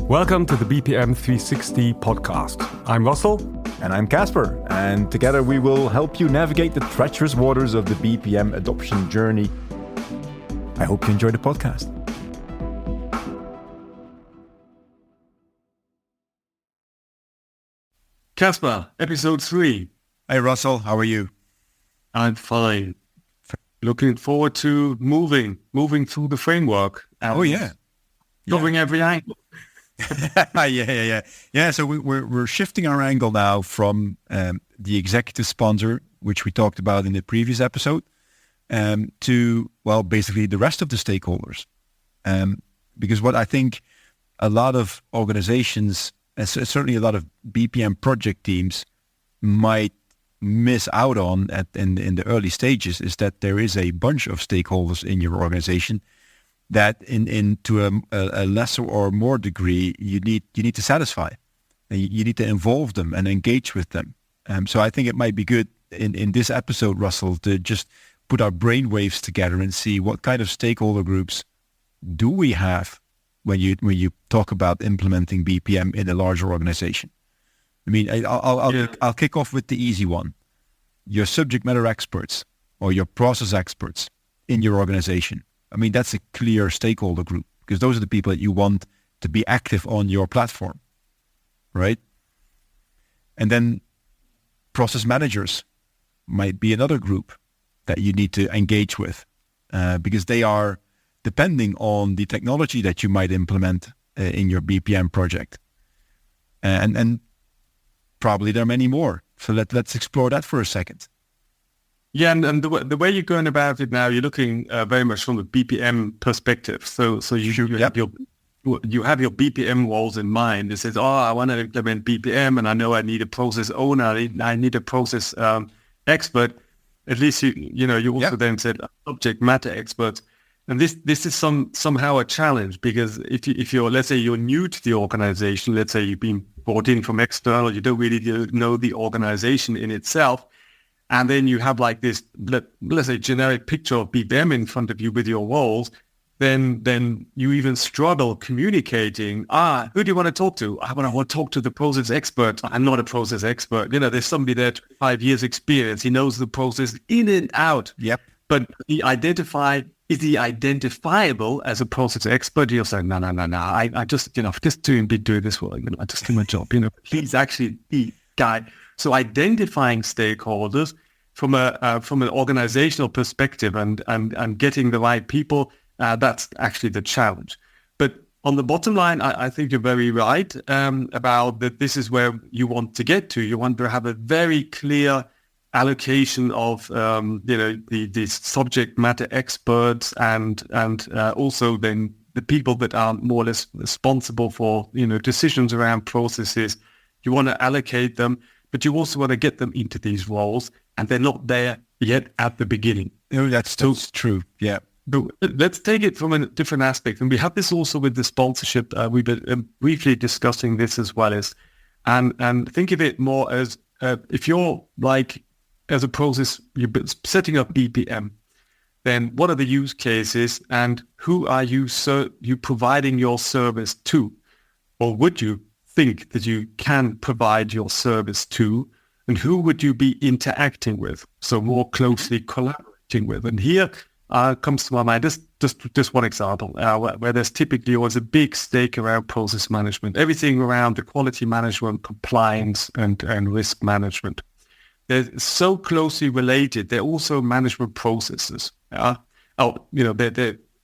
Welcome to the BPM 360 podcast. I'm Russell. And I'm Caspar. And together we will help you navigate the treacherous waters of the BPM adoption journey. I hope you enjoy the podcast. Caspar, episode 3. Hey Russell, how are you? I'm fine. Looking forward to moving through the framework. Covering every angle. Yeah. So we're shifting our angle now from the executive sponsor, which we talked about in the previous episode, to basically the rest of the stakeholders. Because what I think a lot of organizations, and certainly a lot of BPM project teams, might miss out on in the early stages is that there is a bunch of stakeholders in your organization that to a lesser or more degree you need to satisfy, and you need to involve them and engage with them. So I think it might be good in this episode, Russell, to just put our brainwaves together and see what kind of stakeholder groups do we have when you talk about implementing BPM in a larger organization. I mean, I'll kick off with the easy one: your subject matter experts or your process experts in your organization. I mean, that's a clear stakeholder group because those are the people that you want to be active on your platform, right? And then process managers might be another group that you need to engage with because they are depending on the technology that you might implement in your BPM project. And probably there are many more. So let's explore that for a second. Yeah, and the way you're going about it now, you're looking very much from a BPM perspective. So you have your BPM roles in mind. It says, I want to implement BPM, and I know I need a process owner, I need a process expert. At least you also then said subject matter experts. And this is somehow a challenge because if you're, let's say you're new to the organization, let's say you've been brought in from external, you don't really know the organization in itself. And then you have like this, let's say, generic picture of BPM in front of you with your roles, then you even struggle communicating. Who do you want to talk to? I want to talk to the process expert. I'm not a process expert. There's somebody there, 5 years experience. He knows the process in and out. Yep. But is he identifiable as a process expert? You'll say, no. I just, just been doing this for, I just do my job. He's actually the guy. So identifying stakeholders from an organizational perspective and getting the right people, that's actually the challenge. But on the bottom line, I think you're very right about that. This is where you want to get to. You want to have a very clear allocation of the subject matter experts and also then the people that are more or less responsible for decisions around processes. You want to allocate them. But you also want to get them into these roles, and they're not there yet at the beginning. That's true. Yeah. But let's take it from a different aspect. And we have this also with the sponsorship. We've been briefly discussing this as well and think of it more as if you're like, as a process, you're setting up BPM, then what are the use cases and who are you providing your service to? Or would you think that you can provide your service to, and who would you be interacting with? So more closely collaborating with. And here comes to my mind just one example where there's typically always a big stake around process management, everything around the quality management, compliance, and risk management. They're so closely related. They're also management processes. They're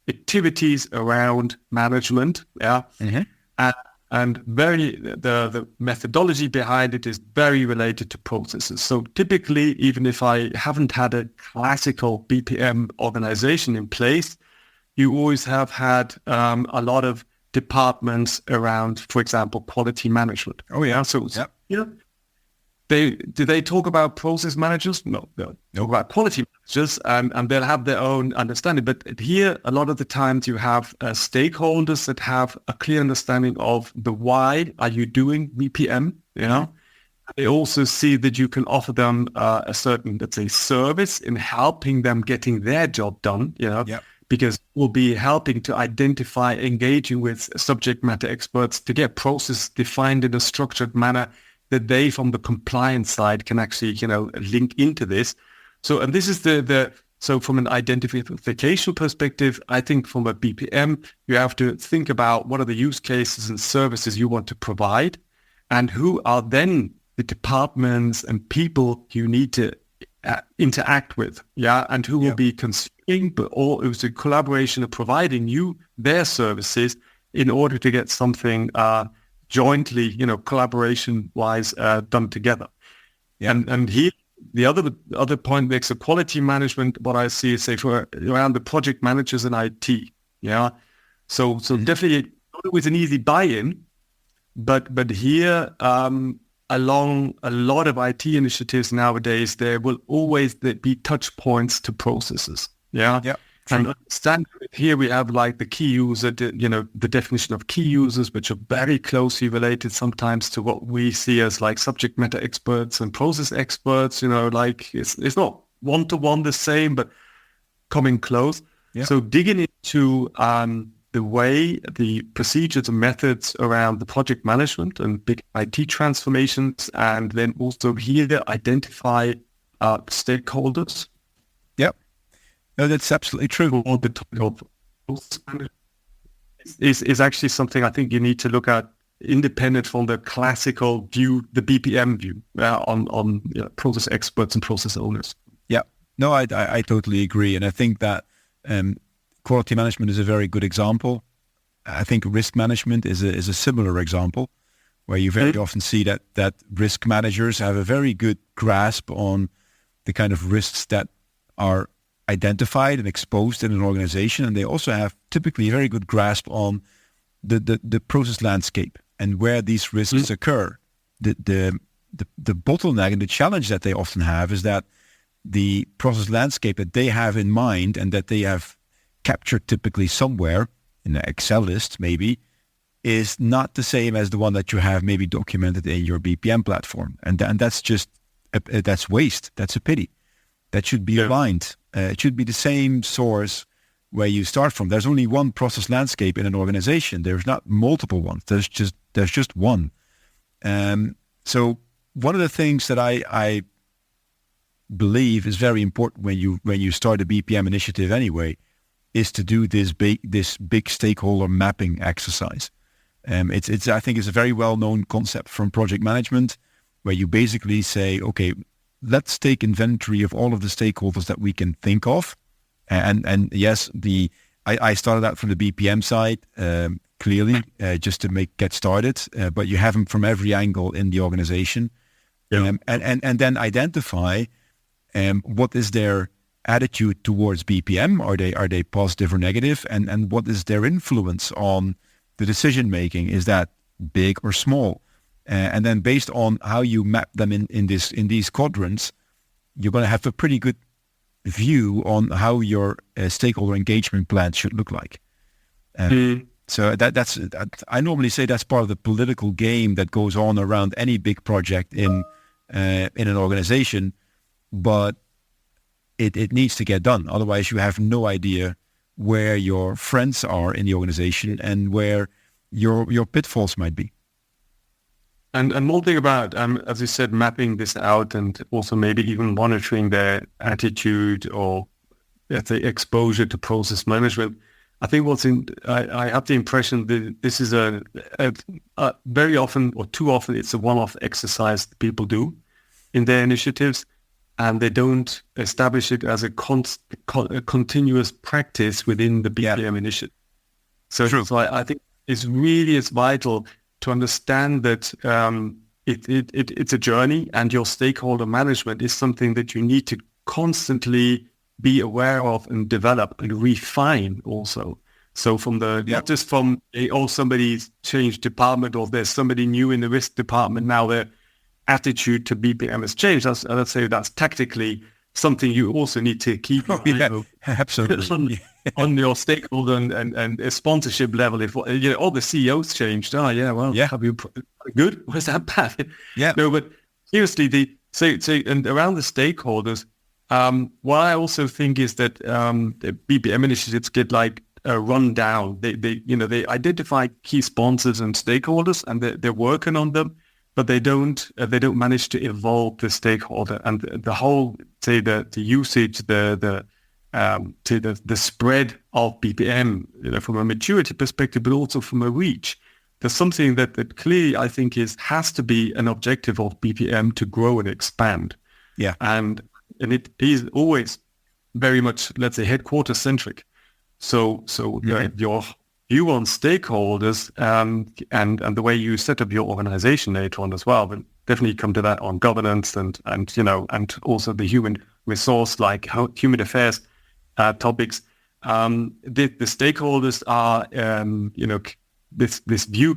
activities around management. Yeah. Mm-hmm. And the methodology behind it is very related to processes. So typically, even if I haven't had a classical BPM organization in place, you always have had a lot of departments around, for example, quality management. Oh yeah. So do they talk about process managers? No. Talk about quality managers, and they'll have their own understanding. But here, a lot of the times you have stakeholders that have a clear understanding of the why are you doing BPM, They also see that you can offer them a certain, let's say, service in helping them getting their job done, because we'll be helping to identify, engaging with subject matter experts to get process defined in a structured manner that they, from the compliance side, can actually, link into this. So, and this is so from an identification perspective, I think from a BPM, you have to think about what are the use cases and services you want to provide, and who are then the departments and people you need to interact with, and who will be consuming, but all it was a collaboration of providing you their services in order to get something jointly, collaboration-wise done together. And here, the other point makes a quality management. What I see is, say, for around the project managers in IT, So definitely not with an easy buy-in, but here along a lot of IT initiatives nowadays, there will always be touch points to processes. And understand here we have like the key user, the definition of key users, which are very closely related sometimes to what we see as like subject matter experts and process experts. Like it's not one-to-one the same, but coming close. So digging into the way, the procedures and methods around the project management and big IT transformations, and then also here identify stakeholders. No, that's absolutely true. Or the topic of is actually something I think you need to look at independent from the classical view, the BPM view on process experts and process owners. No, I totally agree, and I think that quality management is a very good example. I think risk management is a similar example, where you very often see that risk managers have a very good grasp on the kind of risks that are identified and exposed in an organization, and they also have typically a very good grasp on the process landscape and where these risks occur. The bottleneck and the challenge that they often have is that the process landscape that they have in mind and that they have captured typically somewhere in an Excel list maybe is not the same as the one that you have maybe documented in your BPM platform, and that's just that's waste. That's a pity. That should be aligned. It should be the same source where you start from. There's only one process landscape in an organization. There's not multiple ones. There's just one. So one of the things that I believe is very important when you start a BPM initiative anyway is to do this big stakeholder mapping exercise. It's I think it's a very well known concept from project management, where you basically say, okay, let's take inventory of all of the stakeholders that we can think of. And yes, I started out from the BPM side, clearly, just to get started, but you have them from every angle in the organization. And then identify what is their attitude towards BPM. Are they positive or negative? And what is their influence on the decision making? Is that big or small? And then based on how you map them in these quadrants, you're going to have a pretty good view on how your stakeholder engagement plan should look like. So that's I normally say that's part of the political game that goes on around any big project in an organization, but it needs to get done. Otherwise, you have no idea where your friends are in the organization and where your pitfalls might be. And one thing about, as you said, mapping this out and also maybe even monitoring their attitude or, let's say, exposure to process management. I think I have the impression that this is a very often or too often it's a one-off exercise that people do in their initiatives, and they don't establish it as a continuous practice within the BPM initiative. So I think it's vital to understand that it's a journey, and your stakeholder management is something that you need to constantly be aware of and develop and refine also. So from not just from somebody's changed department or there's somebody new in the risk department, now their attitude to BPM has changed. Let's say that's tactically something you also need to keep absolutely on your stakeholder and sponsorship level. If all the CEOs changed, have you good? Was that bad? Yeah. No, but seriously, and around the stakeholders, what I also think is that the BPM initiatives get run down. They identify key sponsors and stakeholders, and they're working on them, but they don't manage to evolve the stakeholder and the whole, say, the usage, the spread of BPM, from a maturity perspective, but also from a reach. There's something that clearly I think has to be an objective of BPM to grow and expand. Yeah, and it is always very much, let's say, headquarters centric. So your view on stakeholders and the way you set up your organization later on as well, but definitely come to that on governance and also the human resource, like human affairs topics. The stakeholders are, this view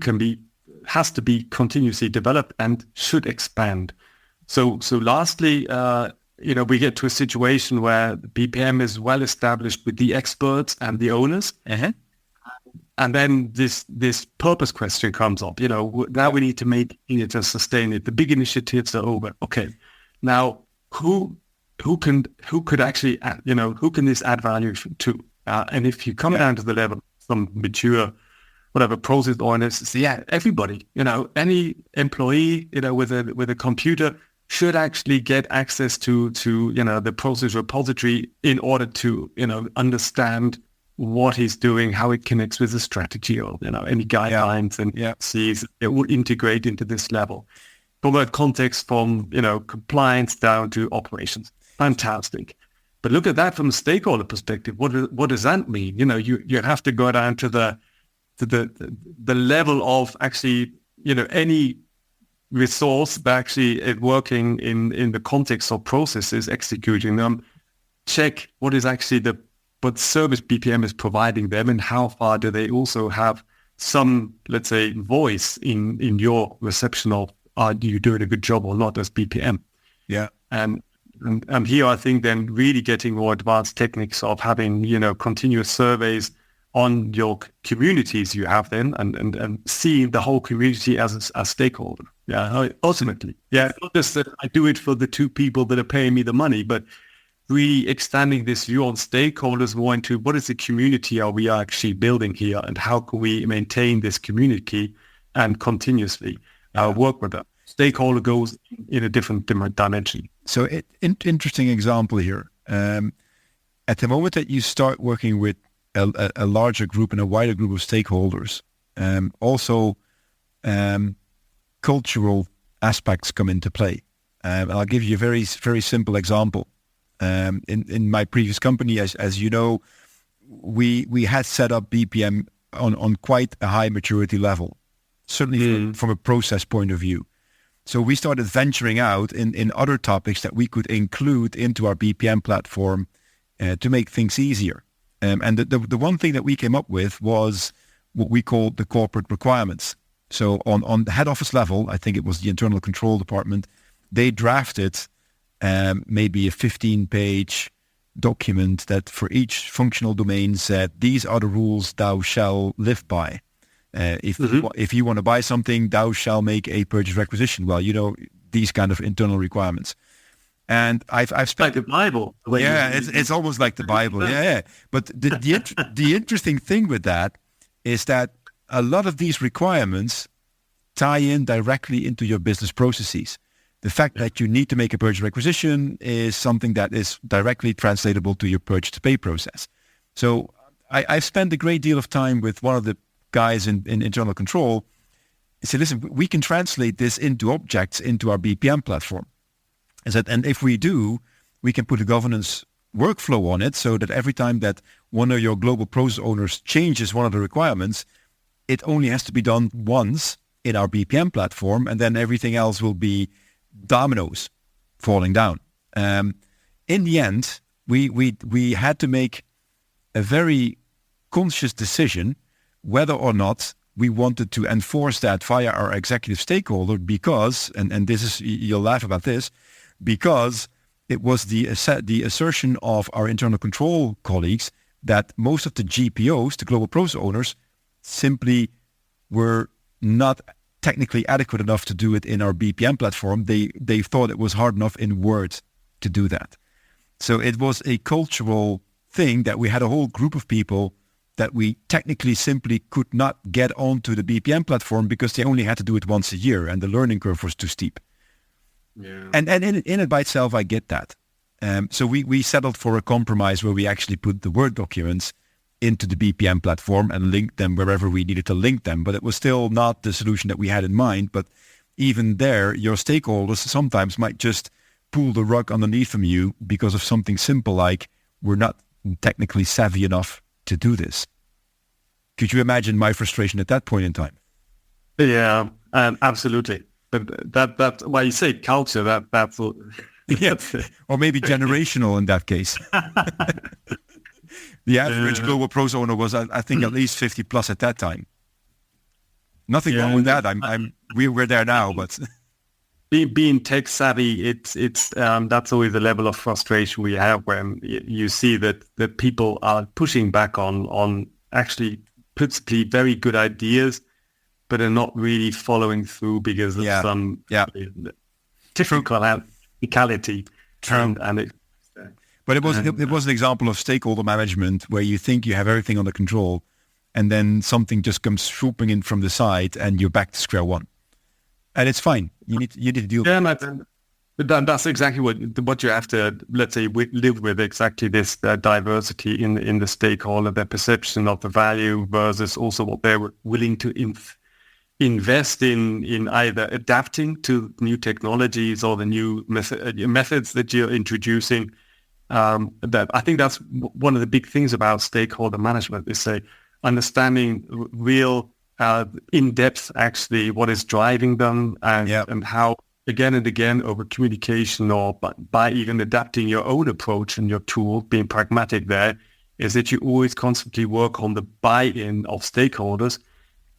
has to be continuously developed and should expand. So lastly, we get to a situation where BPM is well established with the experts and the owners. Uh-huh. And then this purpose question comes up. Now we need to make it and sustain it. The big initiatives are over. Okay, now who could actually, who can this add value to? And if you come down to the level of some mature, whatever, process owners, everybody, any employee, with a computer should actually get access to the process repository in order to, understand what he's doing, how it connects with the strategy or, any guidelines and sees it will integrate into this level. From a context from, compliance down to operations. Fantastic. But look at that from a stakeholder perspective. What does that mean? You have to go down to the level of actually, any resource but actually working in the context of processes, executing them, check what is actually what service BPM is providing them, and how far do they also have some, let's say, voice in your reception of, are you doing a good job or not as BPM? Yeah. And here I think then really getting more advanced techniques of having, continuous surveys on your communities you have then, and seeing the whole community as a stakeholder. Yeah, ultimately. Yeah, not just that I do it for the two people that are paying me the money, but really extending this view on stakeholders more into what is the community are we actually building here, and how can we maintain this community and continuously work with them. Stakeholder goes in a different dimension. So interesting example here. At the moment that you start working with a larger group and a wider group of stakeholders, also cultural aspects come into play. I'll give you a very, very simple example. In my previous company, as you know, we had set up BPM on quite a high maturity level, certainly from a process point of view. So we started venturing out in other topics that we could include into our BPM platform to make things easier. And the one thing that we came up with was what we called the corporate requirements. So on the head office level, I think it was the internal control department, they drafted maybe a 15-page document that for each functional domain said, these are the rules thou shall live by. If you want to buy something, thou shall make a purchase requisition. Well, these kind of internal requirements. And I've spent like the Bible. It's almost like the Bible. Yeah. But the interesting thing with that is that a lot of these requirements tie in directly into your business processes. The fact that you need to make a purchase requisition is something that is directly translatable to your purchase to pay process. So I've spent a great deal of time with one of the guys in internal control. I said, listen, we can translate this into objects into our BPM platform. I said, and if we do, we can put a governance workflow on it so that every time that one of your global process owners changes one of the requirements, it only has to be done once in our BPM platform, and then everything else will be dominoes falling down. In the end, we had to make a very conscious decision whether or not we wanted to enforce that via our executive stakeholder because, and this is, you'll laugh about this, because it was the assertion of our internal control colleagues that most of the GPOs, the global process owners, simply were not technically adequate enough to do it in our BPM platform. They thought it was hard enough in Word to do that. So it was a cultural thing that we had a whole group of people that we technically simply could not get onto the BPM platform because they only had to do it once a year and the learning curve was too steep. Yeah. And in it by itself, I get that. So we settled for a compromise where we actually put the Word documents into the BPM platform and linked them wherever we needed to link them. But it was still not the solution that we had in mind. But even there, your stakeholders sometimes might just pull the rug underneath from you because of something simple like we're not technically savvy enough to do this. Could you imagine my frustration at that point in time? Yeah, absolutely. But that's why you say culture. That's yeah, or maybe generational in that case. The average global pros owner was, I think, at least 50 plus at that time. Nothing wrong with that. We're there now, but being tech savvy, it's that's always the level of frustration we have when you see that people are pushing back on actually principally very good ideas, but are not really following through because of some technicality. But it was an example of stakeholder management where you think you have everything under control, and then something just comes swooping in from the side, and you're back to square one. And it's fine. You need to deal with it. But that's exactly what you have to, let's say, live with, exactly this diversity in the stakeholder, their perception of the value versus also what they're willing to invest in either adapting to new technologies or the new methods that you're introducing. That I think that's one of the big things about stakeholder management is understanding real in depth actually what is driving them and how again and again over communication or by even adapting your own approach and your tool, being pragmatic there, is that you always constantly work on the buy-in of stakeholders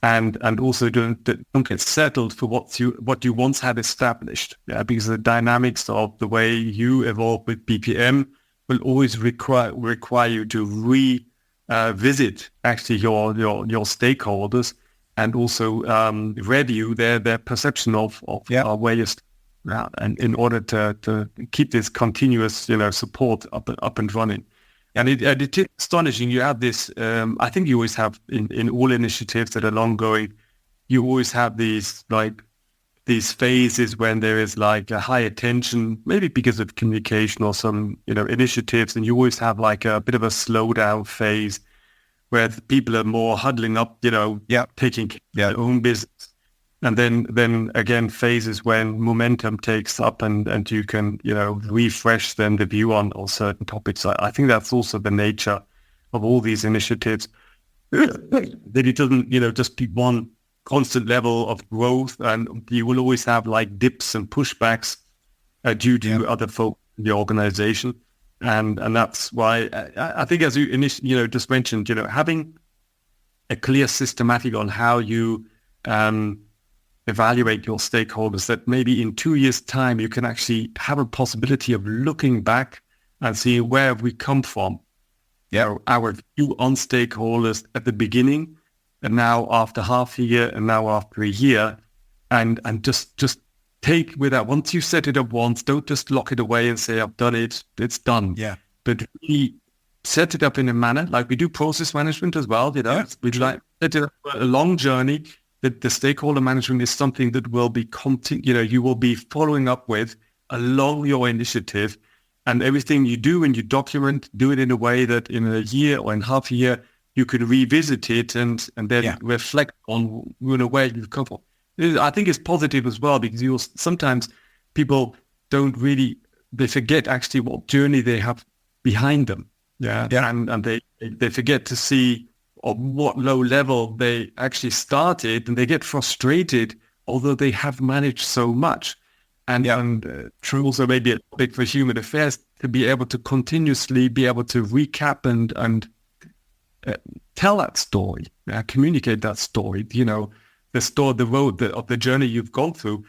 and also don't get settled for what you once had established. Yeah, because the dynamics of the way you evolve with BPM will always require you to revisit actually your stakeholders and also review their perception of where you're and in order to keep this continuous support up and running. And it is astonishing. You have this. I think you always have in all initiatives that are ongoing. You always have these phases when there is like a high attention, maybe because of communication or some initiatives, and you always have like a bit of a slowdown phase where the people are more huddling up, taking their own business. And then again, phases when momentum takes up and you can, refresh then the view on certain topics. I think that's also the nature of all these initiatives, that it doesn't, just be one constant level of growth, and you will always have like dips and pushbacks due to other folk in the organization. And that's why I think, as you just mentioned, having a clear systematic on how you evaluate your stakeholders, that maybe in 2 years' time you can actually have a possibility of looking back and seeing where we come from. Our view on stakeholders at the beginning, and now after half a year, and now after a year, and just take with that. Once you set it up once, don't just lock it away and say, I've done it, it's done. Yeah. But really set it up in a manner like we do process management as well. We'd like set it up for a long journey. That the stakeholder management is something that will be you will be following up with along your initiative, and everything you do and you document, do it in a way that in a year or in half a year you can revisit it and then reflect on where you've come from. I think it's positive as well, because sometimes people they forget actually what journey they have behind them. And they forget to see on what low level they actually started, and they get frustrated, although they have managed so much. And true, also maybe a topic for human affairs, to be able to continuously be able to recap and tell that story, communicate that story. The road of the journey you've gone through,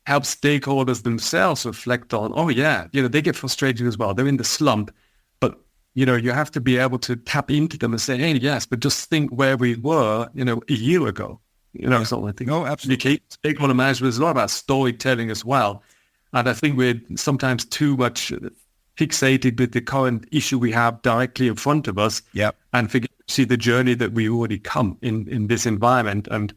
helps stakeholders themselves reflect on. They get frustrated as well. They're in the slump. You have to be able to tap into them and say, hey, yes, but just think where we were, a year ago. So I think absolutely. Stakeholder management is a lot about storytelling as well. And I think we're sometimes too much fixated with the current issue we have directly in front of us, and forget to see the journey that we already come in this environment, and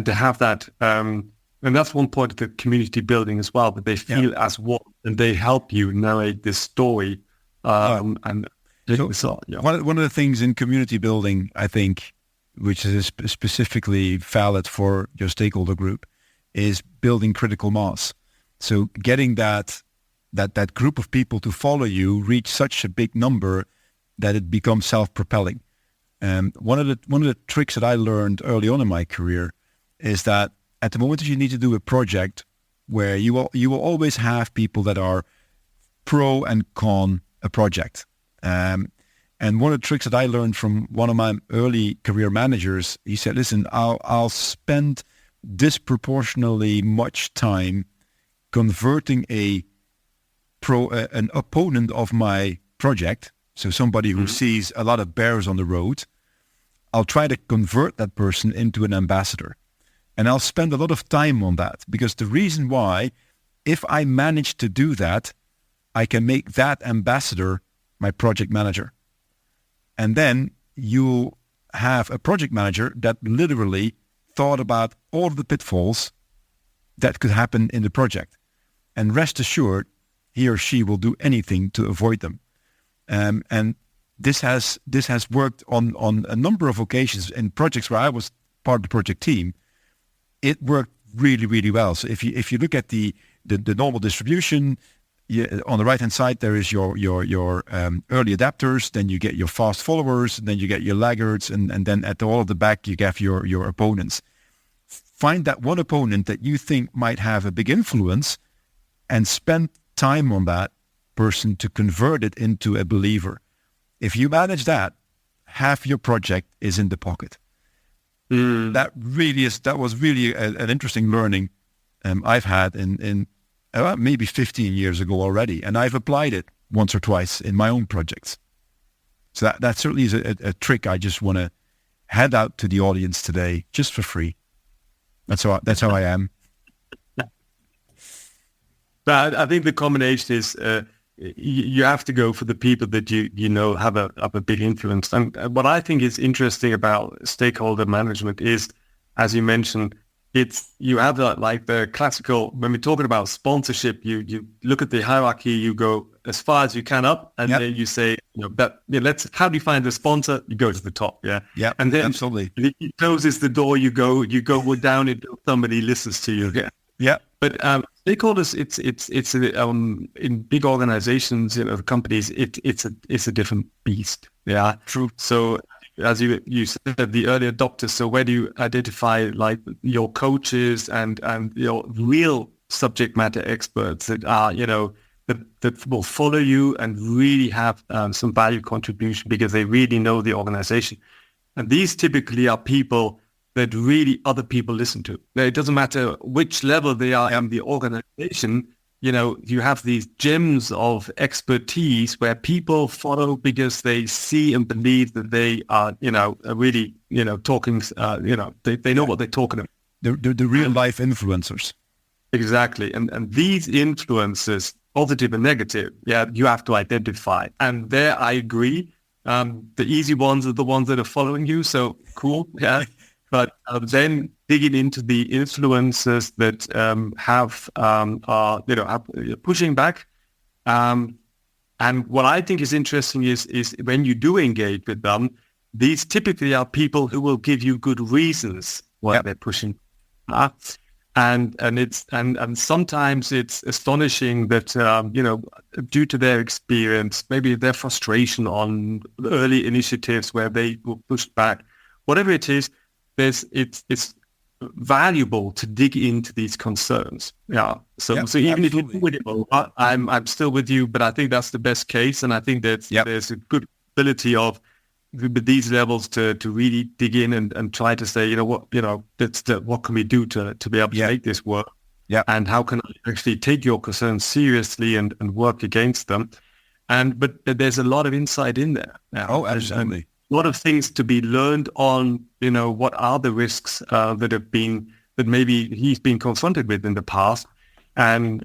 to have that. And that's one point of the community building as well, that they feel as one and they help you narrate this story. And so, one of the things in community building, I think, which is specifically valid for your stakeholder group, is building critical mass. So getting that group of people to follow you reach such a big number that it becomes self-propelling. One of the tricks that I learned early on in my career is that at the moment that you need to do a project where you will always have people that are pro and con a project. And one of the tricks that I learned from one of my early career managers, he said, listen, I'll spend disproportionately much time converting an opponent of my project, so somebody who sees a lot of bears on the road, I'll try to convert that person into an ambassador. And I'll spend a lot of time on that, because the reason why, if I manage to do that, I can make that ambassador my project manager. And then you'll have a project manager that literally thought about all of the pitfalls that could happen in the project. And rest assured, he or she will do anything to avoid them. And this has worked on a number of occasions in projects where I was part of the project team. It worked really, really well. So if you look at the normal distribution, on the right hand side there is your early adapters, then you get your fast followers, and then you get your laggards, and then at all of the back you have your opponents. Find that one opponent that you think might have a big influence, and spend time on that person to convert it into a believer. If you manage that, half your project is in the pocket. That was really an interesting learning I've had in maybe 15 years ago already, and I've applied it once or twice in my own projects. So that certainly is a trick I just want to hand out to the audience today, just for free. That's how I am. But I think the combination is you have to go for the people that you know have a big influence. And what I think is interesting about stakeholder management is, as you mentioned, you have the classical, when we're talking about sponsorship, you look at the hierarchy, you go as far as you can up, and then you say, how do you find the sponsor? You go to the top, and then absolutely. If he closes the door, you go down until somebody listens to you. But stakeholders, it's in big organizations, companies, it's a different beast. Yeah, true. So as you said, the early adopters. So where do you identify like your coaches and your real subject matter experts that are that will follow you and really have some value contribution because they really know the organization, and these typically are people that really other people listen to. It doesn't matter which level they are in the organization. You have these gems of expertise where people follow because they see and believe that they are, really, talking, they know what they're talking about. The real life influencers. Exactly. And these influences, positive and negative, you have to identify. And there I agree. The easy ones are the ones that are following you. So cool. Yeah. But then digging into the influences that are pushing back, and what I think is interesting is when you do engage with them, these typically are people who will give you good reasons why they're pushing, and sometimes it's astonishing that due to their experience, maybe their frustration on early initiatives where they will push back, whatever it is. It's valuable to dig into these concerns. So even if you do with it, I'm still with you, but I think that's the best case, and I think that there's a good ability of with these levels to really dig in and try to say, what can we do to be able to make this work? And how can I actually take your concerns seriously and work against them? But there's a lot of insight in there. Absolutely. A lot of things to be learned on, what are the risks that maybe he's been confronted with in the past, And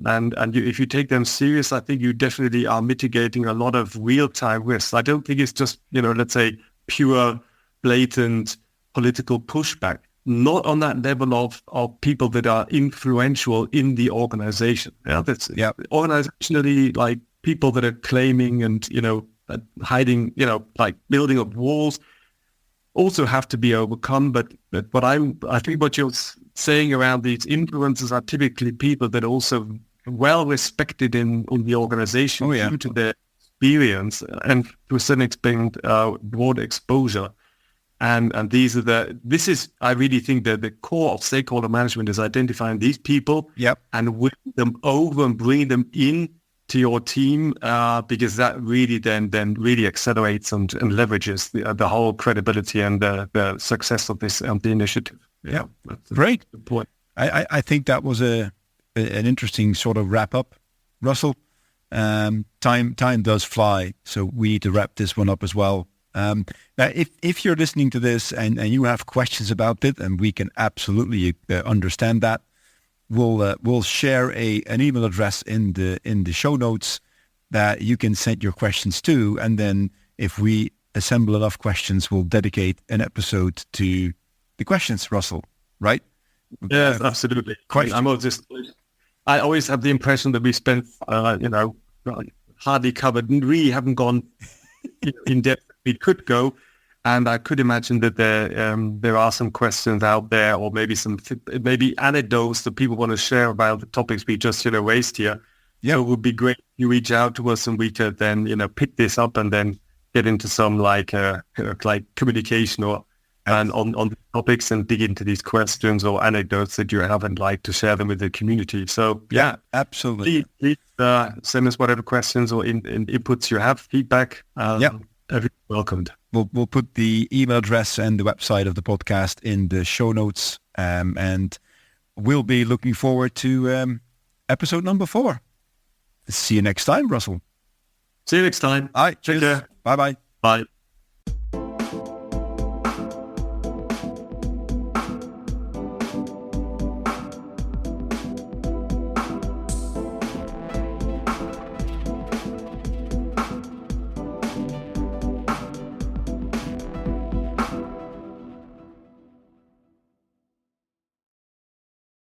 if you take them serious, I think you definitely are mitigating a lot of real-time risks. I don't think it's just, let's say pure, blatant political pushback. Not on that level of people that are influential in the organization. That's organizationally, like people that are claiming and, hiding, like building up walls also have to be overcome. But I think what you're saying around these influencers are typically people that are also well respected in the organization due to their experience and to a certain extent broad exposure. And this is I really think that the core of stakeholder management is identifying these people and winning them over and bringing them in to your team, because that really then really accelerates and leverages the whole credibility and the success of this the initiative. Yeah, great. Good point. I think that was an interesting sort of wrap up, Russell. Time does fly, so we need to wrap this one up as well. Now, if you're listening to this and you have questions about it, and we can absolutely understand that, we'll share an email address in the show notes that you can send your questions to, and then if we assemble enough questions, we'll dedicate an episode to the questions, Russell. Right? Yes, absolutely. I always have the impression that we spent, hardly covered, and really haven't gone in depth. We could go, and I could imagine that there are some questions out there, or maybe anecdotes that people want to share about the topics we just raised here. Yeah, so it would be great if you reach out to us, and we could then pick this up and then get into some like communication and on the topics and dig into these questions or anecdotes that you haven't like to share them with the community. So yeah, absolutely. Please send us whatever questions or inputs you have, feedback. Everything welcomed. We'll put the email address and the website of the podcast in the show notes, and we'll be looking forward to episode number 4. See you next time, Russell. See you next time. All right. Take care. Bye-bye. Bye.